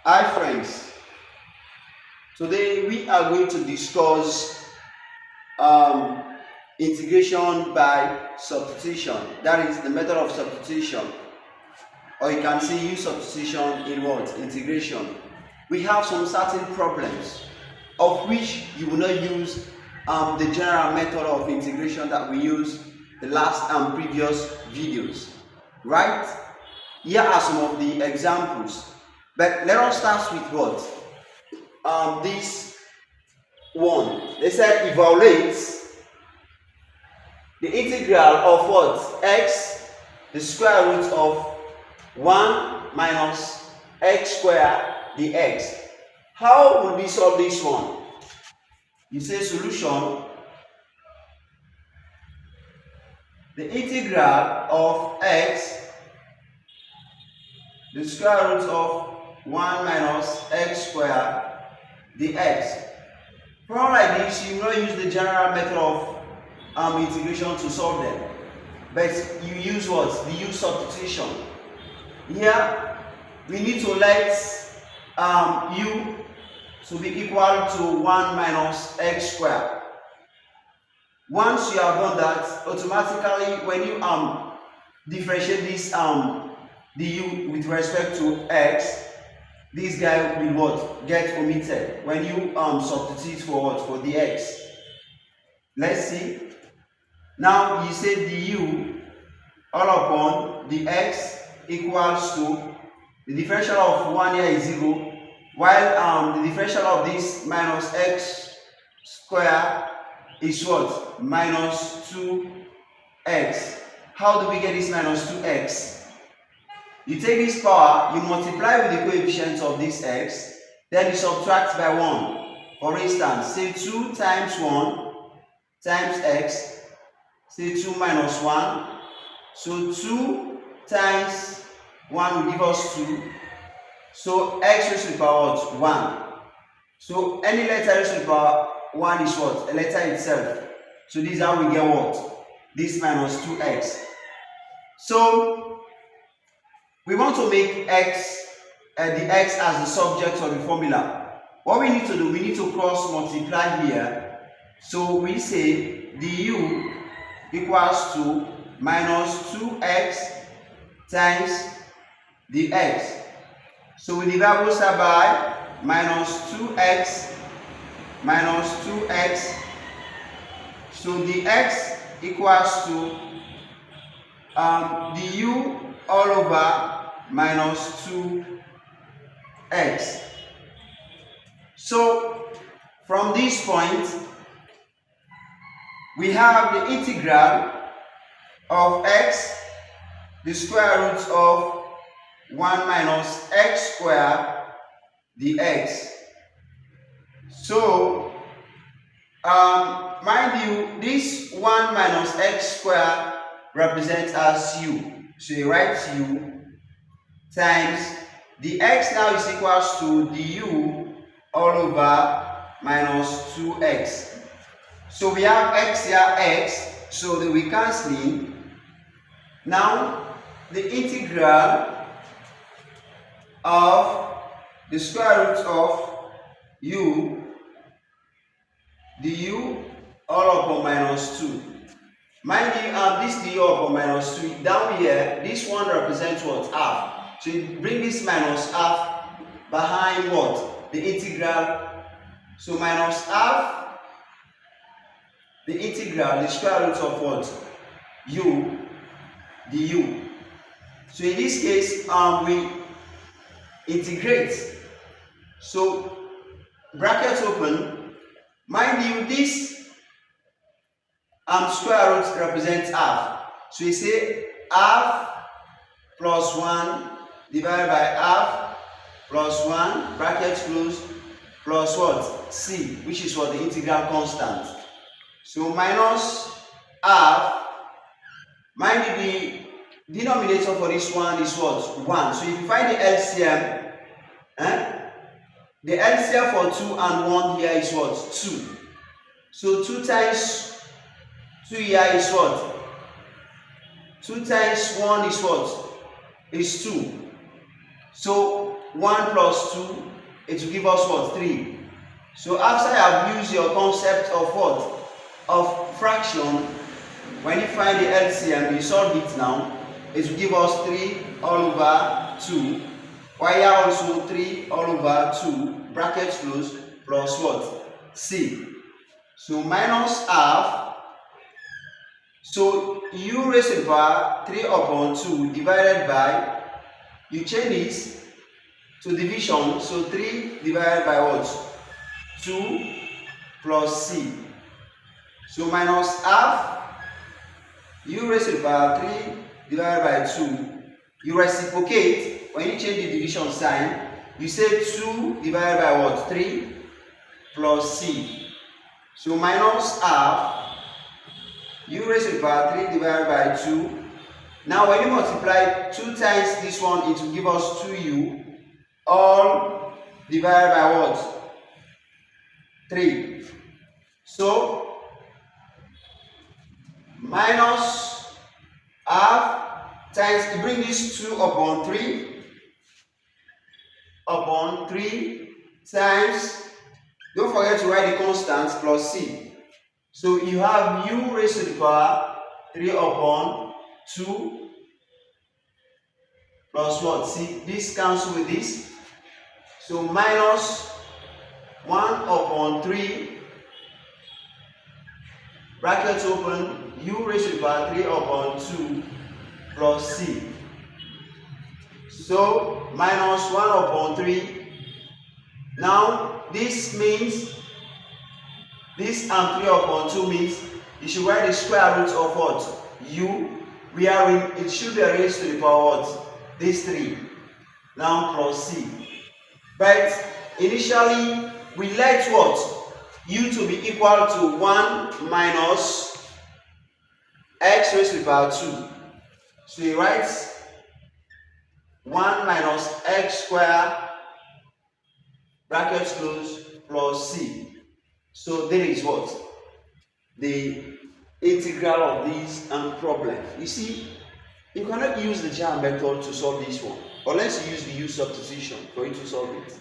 Hi friends, today we are going to discuss um, integration by substitution. That is the method of substitution, or you can say use substitution in what? Integration. We have some certain problems of which you will not use the general method of integration that we use the last and previous videos, right? Here are some of the examples, but let us start with what? This one. They said evaluate the integral of what? X, the square root of 1 minus x squared dx. How would we solve this one? You say solution. The integral of x, the square root of 1 minus x squared dx. Problem like this, you will not use the general method of integration to solve them, but you use what? The use substitution. Here we need to let u to be equal to 1 minus x squared. Once you have done that, automatically when you differentiate this du with respect to x, this guy will what? Get omitted when you substitute for what? For the x. Let's see. Now you say du all upon the x equals to the differential of 1 here is 0, while the differential of this minus x squared is what? Minus 2x. How do we get this minus 2x? You take this power, you multiply with the coefficients of this x, then you subtract by 1. For instance, say 2 times 1 times x, say 2 minus 1. So 2 times 1 will give us 2. So x raised to the power what? 1. So any letter raised to the power 1 is what? A letter itself. So this is how we get what? This minus 2x. So we want to make x, the x as the subject of the formula. What we need to do, we need to cross multiply here. So we say du equals to minus 2x times dx. So we divide both sides by minus 2x minus 2x. So dx equals to du all over minus 2x. So from this point we have the integral of x, the square root of 1 minus x squared dx. So mind you, this 1 minus x squared represents as u. So you write u times the x now is equals to du all over minus 2x. So we have x here, x, so that we cancelling. Now the integral of the square root of u du all upon minus 2. Mind you, this du upon minus 2, down here, this one represents what? Half. So you bring this minus half behind what? The integral. So minus half, the integral, the square root of what? U du. So in this case, we integrate. So brackets open. Mind you, this square root represents half. So we say half plus 1 divided by half plus 1, brackets close, plus what? C, which is what? The integral constant. So minus half. Mind you, the denominator for this one is what? 1. So if you find the LCM, the LCM for 2 and 1 here is what? 2. So 2 times 2 here is what? 2 times 1 is what? Is 2. So 1 plus 2, it will give us what? 3. So after you have used your concept of what? Of fraction, when you find the LCM, you solve it now, it will give us 3 all over 2. While here also 3 all over 2, bracket close, plus what? C. So minus half. So u raised to the power 3 upon 2 divided by, you change this to division, so 3 divided by what? 2 plus c. So minus half u raised to the power 3 divided by 2. You reciprocate, when you change the division sign, you say 2 divided by what? 3 plus c. So minus half u raised to the power 3 divided by 2. Now when you multiply 2 times this one, it will give us 2u all divided by what? 3. So minus half times, you bring this 2 upon 3 times, don't forget to write the constants, plus c. So you have u raised to the power 3 upon 2 plus what? C. This cancel with this. So minus 1 upon 3, bracket open, u raised to the power 3 upon 2 plus c. So minus 1 upon 3. Now this means, this and 3 upon 2 means you should write the square root of what? U. We are in, it should be raised to the power what? This 3. Now plus c. But initially we let what? U to be equal to 1 minus x raised to the power 2. So he writes 1 minus x squared, brackets close, plus c. So that is what? The integral of this problem. You see, you cannot use the jar method to solve this one, unless you use the U substitution for you to solve it.